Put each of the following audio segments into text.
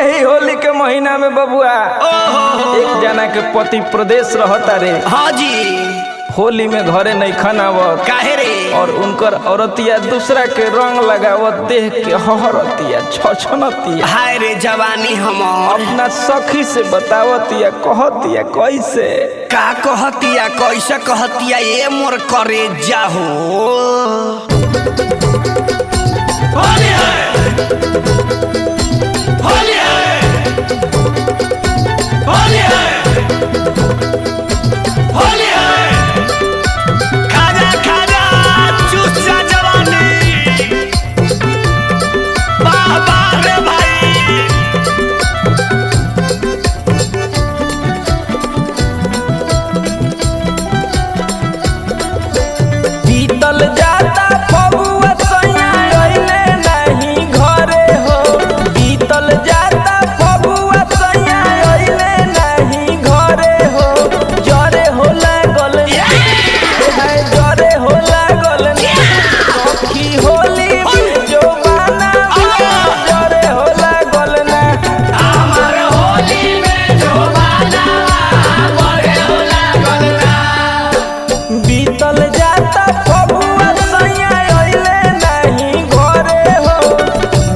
यही होली के महीना में बबुआ एक जना के पति प्रदेश रहता रे। हाँ जी। होली में घरे नहीं खानावत काहे रे? और उनकर औरतिया दूसरा के रंग लगावत देख के हहरतिया छछनतिया। हाय रे जवानी हम अपना सखी से बतावतिया कहतिया कैसे का कहतिया कैसे कहतिया ये मोर करे जाहो। होली है होली है होली है होली है खाजा खाजा चूस जा जवानी वाह वाह रे भाई। बीतल जाता फगुआ सैया अइले नहीं घरे हो। बीतल जाता फगुआ सैया अइले नहीं घरे हो। जरे हो लागल है जरे हो लागल सखी होली में जो बाना जरे हो लागल ना हमार होली में जो बाना बड़े हो लागल ना। बीतल जाता फगुआ सैया अइले नहीं घरे हो।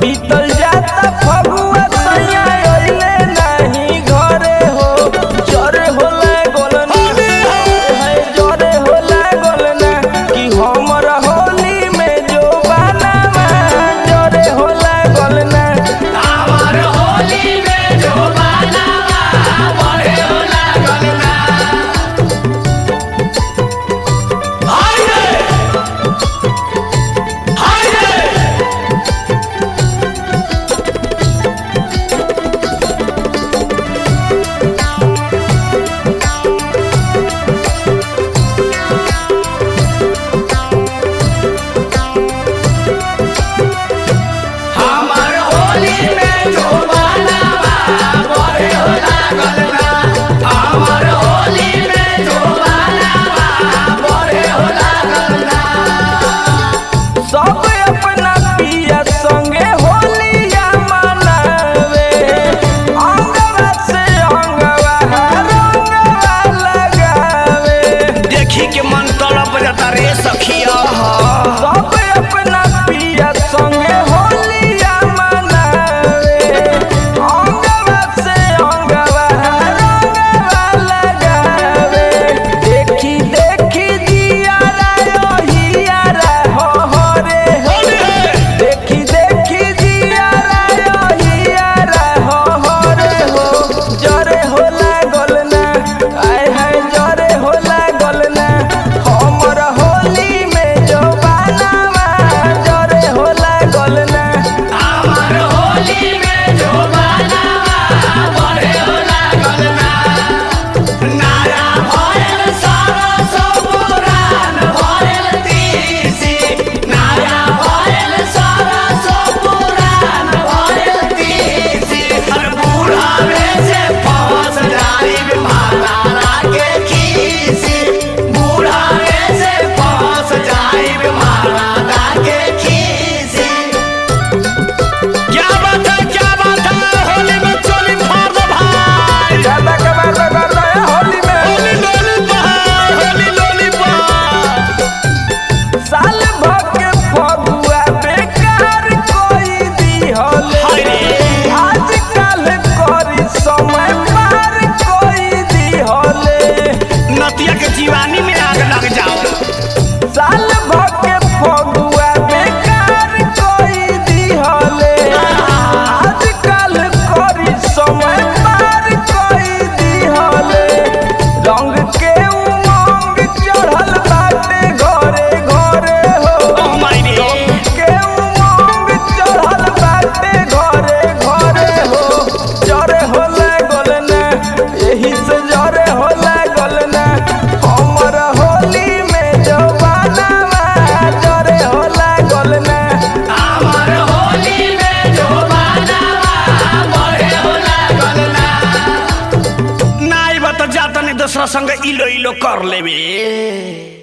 बीतल जाता फगुआ सैया अइले नहीं घरे हो। जरे हो लागल ना है जरे हो लागल ना कि हमर होली में जो बाना जरे हो लागल ना हमार होली में जो बाना बड़े हो लागल ना। हाय रे हाय रे हमार होली में जो बाना बड़े हो लागल ना। हमार होली में जो बाना बड़े हो लागल ना। सब अपना पिया संगे होलिया मनावे। अंगवा से अंगवा रंगवा लगावे। देखी के मन तड़प जाता रे सखिया। सब अपना पिया संगे होलिया मनावे। अंगवा से अंगवा रंगवा लगावे। देखी देखी जियारा ओहियारा हो रे हो। देखी देखी जियारा ओहियारा हो रे हो। जरे हो लागल ना आय हाय जरे हो लागल ना हमर होली में जो बानावा जरे हो लागल ना हमार होली में जो बाना बड़े हो लागल ना। नारा भयल सरस पुराण भयल तीसी। नारा भयल सरस पुराण भयल तीसी। हर बूढ़ावे से फंस जाइब मातारा के खीसी। बूढ़ावे से फंस जाइब मातारा के खीसी। क्या बात है होली में चोली फाड़ दो भाई। ज्यादा कबार करता है होली में। Holi lollipop Holi lollipop. साल भर के फगुआ बेकार कोई दी होले। हाय रे। आजकल करी समय पार कोई दी होले। नतिया के जीवानी में आग लग जाओ। साल भर के फगुआ बेकार कोई दी होले। आजकल करी समय पार कोई दी होले। रंग के उमंग चढ़ल बाटे घरे घरे हो। ओ माय रे। के उमंग चढ़ल बाटे घरे घरे हो। जरे हो लागल ना यही से जरे हो लागल ना हमर होली में जो बानावा जरे हो लागल ना हमार होली में जो बाना बड़े हो लागल ना। नाई बता जाता नहीं दूसरा संग इलो इलो कर लेबे।